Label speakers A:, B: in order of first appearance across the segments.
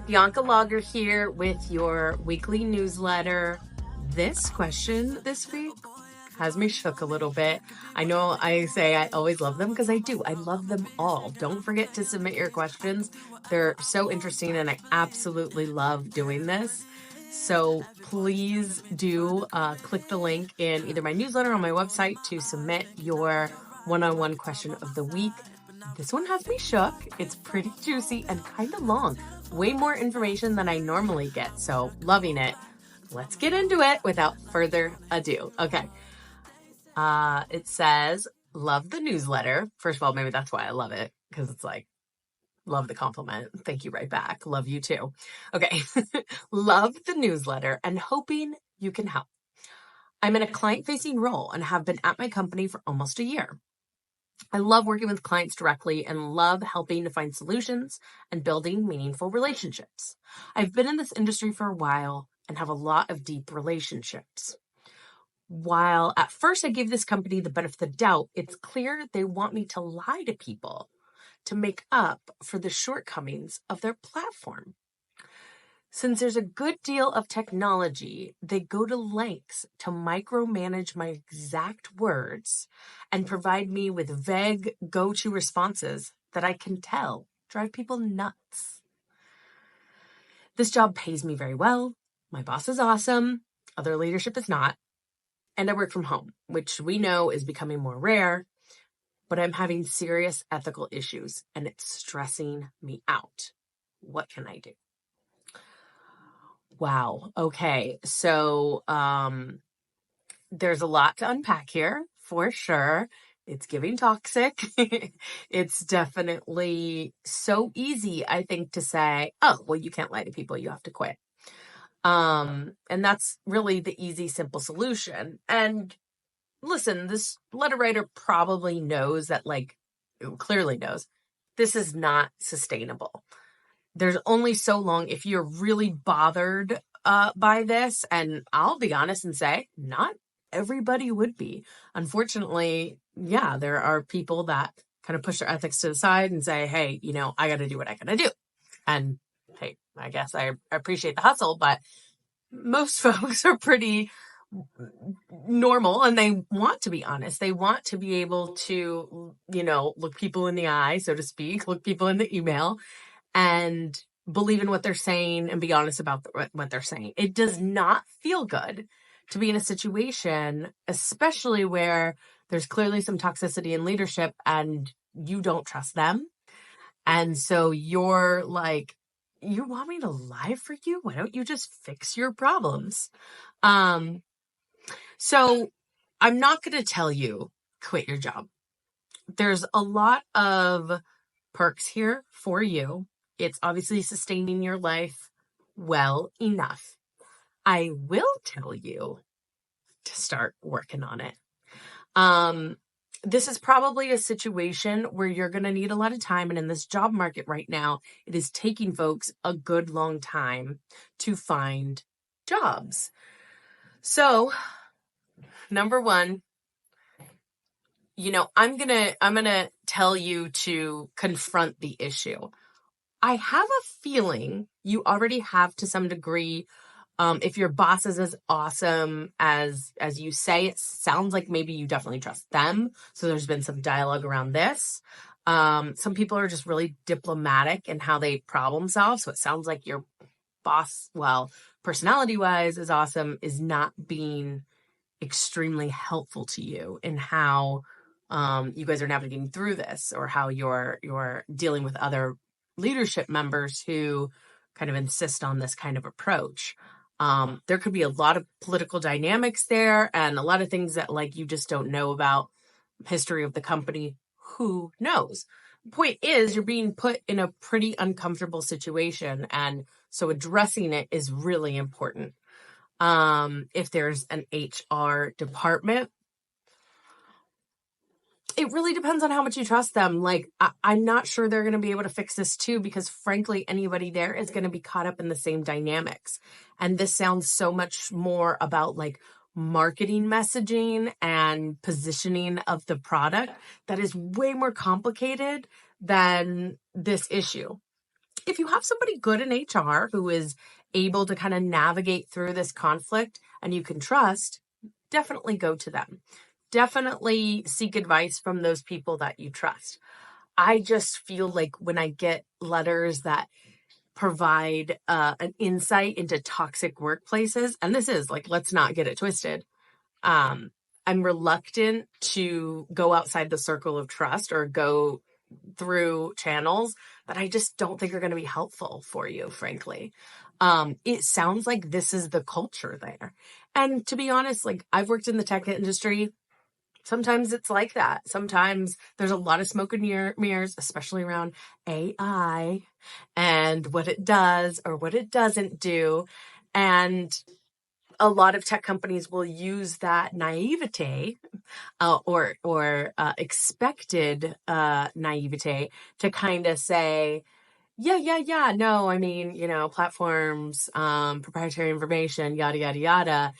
A: Bianca Lager here with your weekly newsletter. This question this week has me shook a little bit. I know I say I always love them because I do. I love them all. Don't forget to submit your questions. They're so interesting and I absolutely love doing this. So please do click the link in either my newsletter or on my website to submit your one-on-one question of the week. This one has me shook. It's pretty juicy and kind of long. Way more information than I normally get, so loving it. Let's get into it without further ado. Okay. It says, love the newsletter. First of all, maybe that's why I love it, because it's like, love the compliment. Thank you right back. Love you too. Okay. Love the newsletter and hoping you can help. I'm in a client-facing role and have been at my company for almost a year. I love working with clients directly and love helping to find solutions and building meaningful relationships. I've been in this industry for a while and have a lot of deep relationships. While at first I gave this company the benefit of the doubt, it's clear they want me to lie to people to make up for the shortcomings of their platform. Since there's a good deal of technology, they go to lengths to micromanage my exact words and provide me with vague go-to responses that I can tell drive people nuts. This job pays me very well. My boss is awesome. Other leadership is not. And I work from home, which we know is becoming more rare, but I'm having serious ethical issues and it's stressing me out. What can I do? Wow. Okay. So, there's a lot to unpack here for sure. It's giving toxic. It's definitely so easy, I think, to say, oh, well, you can't lie to people. You have to quit. And that's really the easy, simple solution. And listen, this letter writer probably knows that, clearly knows this is not sustainable. There's only so long if you're really bothered by this. And I'll be honest and say, not everybody would be. Unfortunately, yeah, there are people that kind of push their ethics to the side and say, hey, I got to do what I got to do. And hey, I guess I appreciate the hustle, but most folks are pretty normal and they want to be honest. They want to be able to, look people in the eye, so to speak, look people in the email and believe in what they're saying and be honest about what they're saying. It does not feel good to be in a situation, especially where there's clearly some toxicity in leadership and you don't trust them. And so you're like, you want me to lie for you? Why don't you just fix your problems? So I'm not going to tell you quit your job. There's a lot of perks here for you. It's obviously sustaining your life well enough. I will tell you to start working on it. This is probably a situation where you're going to need a lot of time. And in this job market right now, it is taking folks a good long time to find jobs. So, number one, I'm going to tell you to confront the issue. I have a feeling you already have to some degree. If your boss is as awesome as you say, it sounds like maybe you definitely trust them. So there's been some dialogue around this. Some people are just really diplomatic in how they problem solve. So it sounds like your boss, well, personality wise is awesome, is not being extremely helpful to you in how you guys are navigating through this, or how you're dealing with other leadership members who kind of insist on this kind of approach. There could be a lot of political dynamics there and a lot of things that you just don't know about history of the company. Who knows? The point is you're being put in a pretty uncomfortable situation. And so addressing it is really important. If there's an HR department, it really depends on how much you trust them. I'm not sure they're going to be able to fix this too, because frankly, anybody there is going to be caught up in the same dynamics. And this sounds so much more about marketing messaging and positioning of the product that is way more complicated than this issue. if you have somebody good in HR who is able to kind of navigate through this conflict and you can trust, definitely go to them. Definitely seek advice from those people that you trust. I just feel like when I get letters that provide an insight into toxic workplaces, and this is like, let's not get it twisted. I'm reluctant to go outside the circle of trust or go through channels that I just don't think are going to be helpful for you, frankly. It sounds like this is the culture there. And to be honest, like I've worked in the tech industry. Sometimes it's like that. Sometimes there's a lot of smoke and mirrors, especially around AI and what it does or what it doesn't do. And a lot of tech companies will use that naivete or expected naivete to kind of say, yeah, no, I mean, platforms, proprietary information, yada, yada, yada.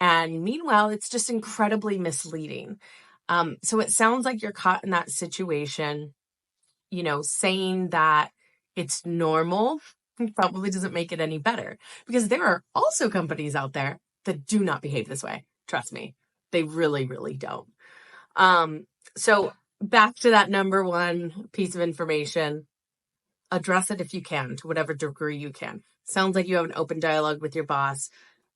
A: And meanwhile, it's just incredibly misleading. So it sounds like you're caught in that situation, saying that it's normal probably doesn't make it any better, because there are also companies out there that do not behave this way. Trust me, they really, really don't. So back to that number one piece of information, address it if you can, to whatever degree you can. Sounds like you have an open dialogue with your boss.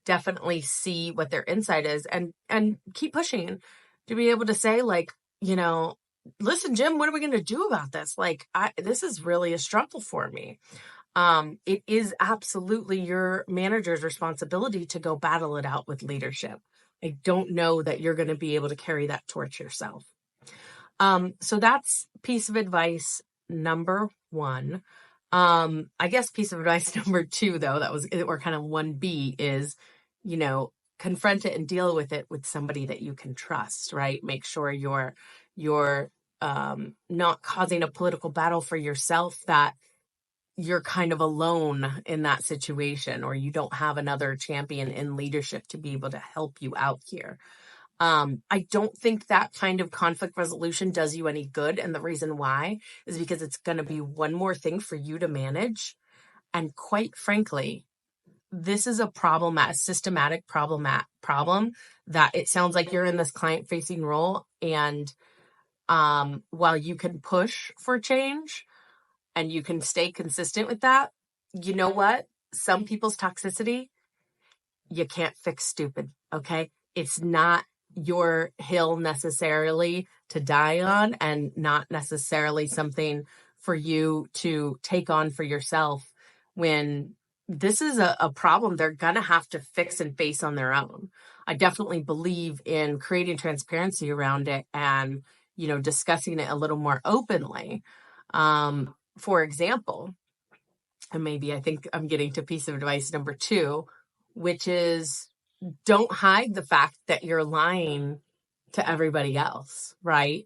A: Definitely see what their insight is and keep pushing to be able to say, like, listen, Jim, what are we going to do about this? Like, this is really a struggle for me. It is absolutely your manager's responsibility to go battle it out with leadership. I don't know that you're going to be able to carry that torch yourself. So that's piece of advice number one. I guess piece of advice number two, though, or kind of 1B is, confront it and deal with it with somebody that you can trust, right? Make sure you're not causing a political battle for yourself, that you're kind of alone in that situation, or you don't have another champion in leadership to be able to help you out here. I don't think that kind of conflict resolution does you any good. And the reason why is because it's going to be one more thing for you to manage. And quite frankly, this is a systematic problem that it sounds like you're in this client facing role. And while you can push for change and you can stay consistent with that, you know what? Some people's toxicity, you can't fix stupid. Okay. It's not your hill necessarily to die on, and not necessarily something for you to take on for yourself, when this is a problem they're going to have to fix and face on their own. I definitely believe in creating transparency around it and, discussing it a little more openly. For example, and maybe I think I'm getting to piece of advice number 2, which is, don't hide the fact that you're lying to everybody else, right?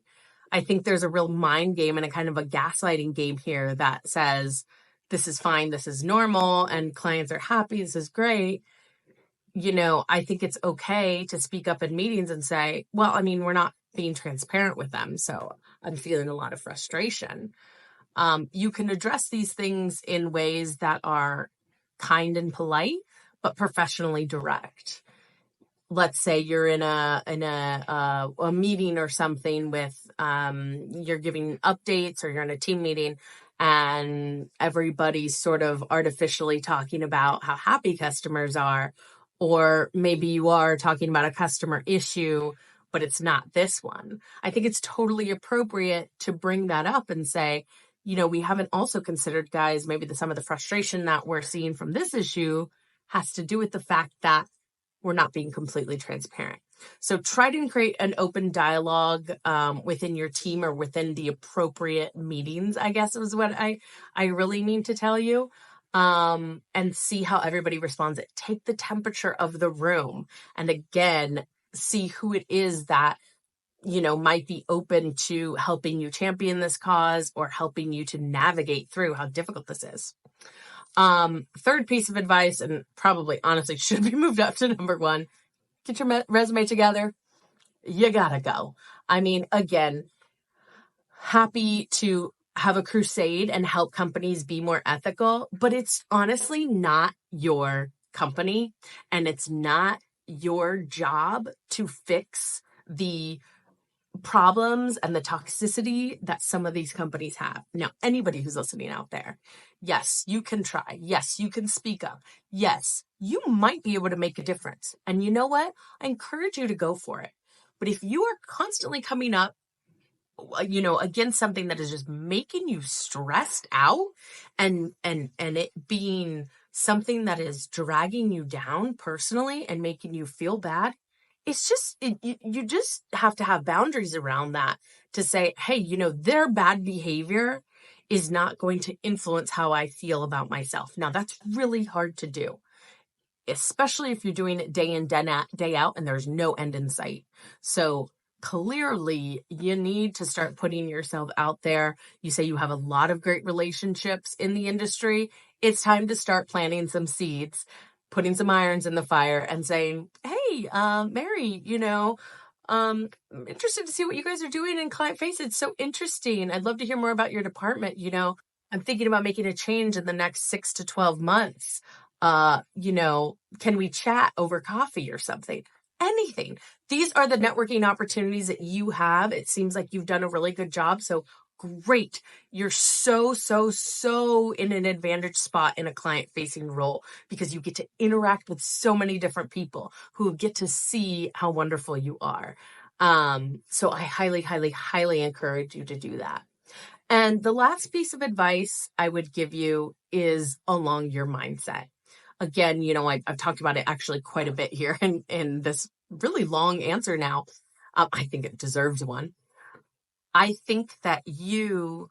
A: I think there's a real mind game and a kind of a gaslighting game here that says, this is fine, this is normal, and clients are happy, this is great. I think it's okay to speak up in meetings and say, well, I mean, we're not being transparent with them, so I'm feeling a lot of frustration. You can address these things in ways that are kind and polite, but professionally direct. Let's say you're in a meeting or something with, you're giving updates, or you're in a team meeting and everybody's sort of artificially talking about how happy customers are, or maybe you are talking about a customer issue, but it's not this one. I think it's totally appropriate to bring that up and say, we haven't also considered, guys, maybe some of the frustration that we're seeing from this issue has to do with the fact that we're not being completely transparent. So try to create an open dialogue within your team, or within the appropriate meetings, I guess is what I really mean to tell you, and see how everybody responds. Take the temperature of the room, and again, see who it is that might be open to helping you champion this cause, or helping you to navigate through how difficult this is. Third piece of advice, and probably honestly should be moved up to number 1, get your resume together. You gotta go. I mean, again, happy to have a crusade and help companies be more ethical, but it's honestly not your company, and it's not your job to fix the problems and the toxicity that some of these companies have. Now, anybody who's listening out there, yes, you can try. Yes, you can speak up. Yes, you might be able to make a difference. And you know what? I encourage you to go for it. But if you are constantly coming up, against something that is just making you stressed out and it being something that is dragging you down personally and making you feel bad, it's just, you just have to have boundaries around that to say, hey, their bad behavior is not going to influence how I feel about myself. Now, that's really hard to do, especially if you're doing it day in, day out, and there's no end in sight. So clearly, you need to start putting yourself out there. You say you have a lot of great relationships in the industry. It's time to start planting some seeds, putting some irons in the fire and saying, hey, Mary, I'm interested to see what you guys are doing in client face. It's so interesting. I'd love to hear more about your department. I'm thinking about making a change in the next 6 to 12 months. Can we chat over coffee or something? Anything. These are the networking opportunities that you have. It seems like you've done a really good job. So great. You're so in an advantage spot in a client-facing role because you get to interact with so many different people who get to see how wonderful you are. So I highly encourage you to do that. And the last piece of advice I would give you is along your mindset. Again, I've talked about it actually quite a bit here in this really long answer now. I think it deserves one. I think that you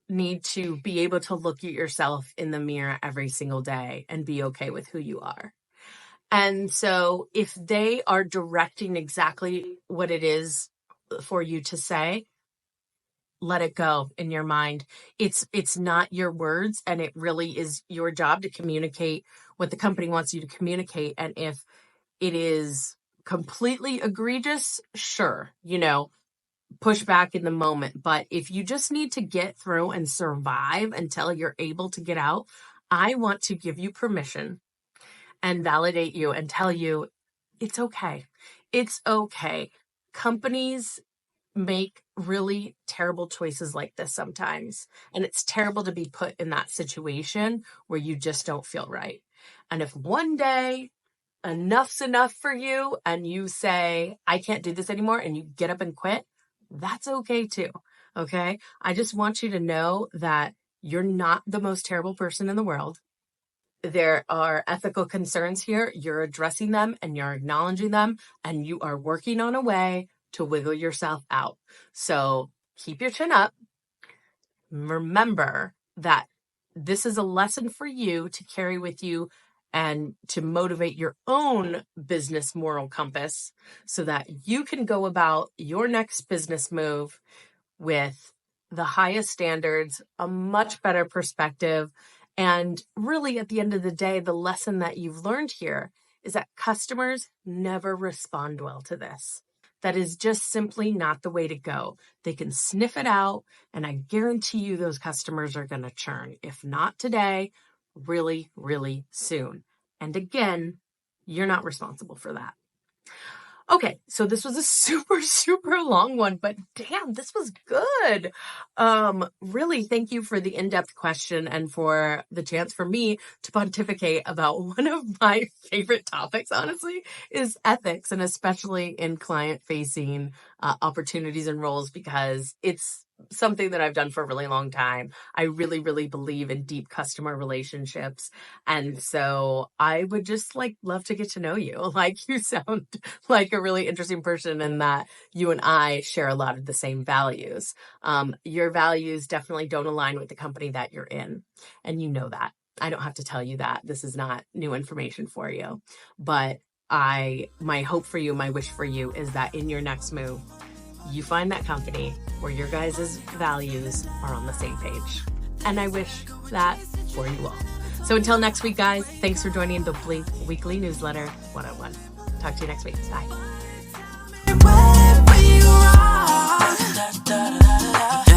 A: need to be able to look at yourself in the mirror every single day and be okay with who you are. And so if they are directing exactly what it is for you to say, let it go in your mind. It's not your words, and it really is your job to communicate what the company wants you to communicate. And if it is completely egregious, sure, push back in the moment. But if you just need to get through and survive until you're able to get out, I want to give you permission and validate you and tell you it's okay. It's okay. Companies make really terrible choices like this sometimes. And it's terrible to be put in that situation where you just don't feel right. And if one day enough's enough for you and you say, I can't do this anymore, and you get up and quit, that's okay too. Okay. I just want you to know that you're not the most terrible person in the world. There are ethical concerns here. You're addressing them and you're acknowledging them, and you are working on a way to wiggle yourself out. So keep your chin up. Remember that this is a lesson for you to carry with you and to motivate your own business moral compass so that you can go about your next business move with the highest standards, a much better perspective. And really, at the end of the day, the lesson that you've learned here is that customers never respond well to this. That is just simply not the way to go. They can sniff it out, and I guarantee you those customers are going to churn. If not today, really, really soon. And again, you're not responsible for that. Okay, so this was a super long one, but damn, this was good. Really, thank you for the in-depth question and for the chance for me to pontificate about one of my favorite topics, honestly, is ethics, and especially in client-facing opportunities and roles, because it's something that I've done for a really long time. I really believe in deep customer relationships. And so I would just love to get to know you. You sound like a really interesting person, and that you and I share a lot of the same values. Your values definitely don't align with the company that you're in. And you know that. I don't have to tell you that. This is not new information for you. But my hope for you, my wish for you is that in your next move, you find that company where your guys' values are on the same page. And I wish that for you all. So until next week, guys, thanks for joining the weekly newsletter 101. Talk to you next week. Bye.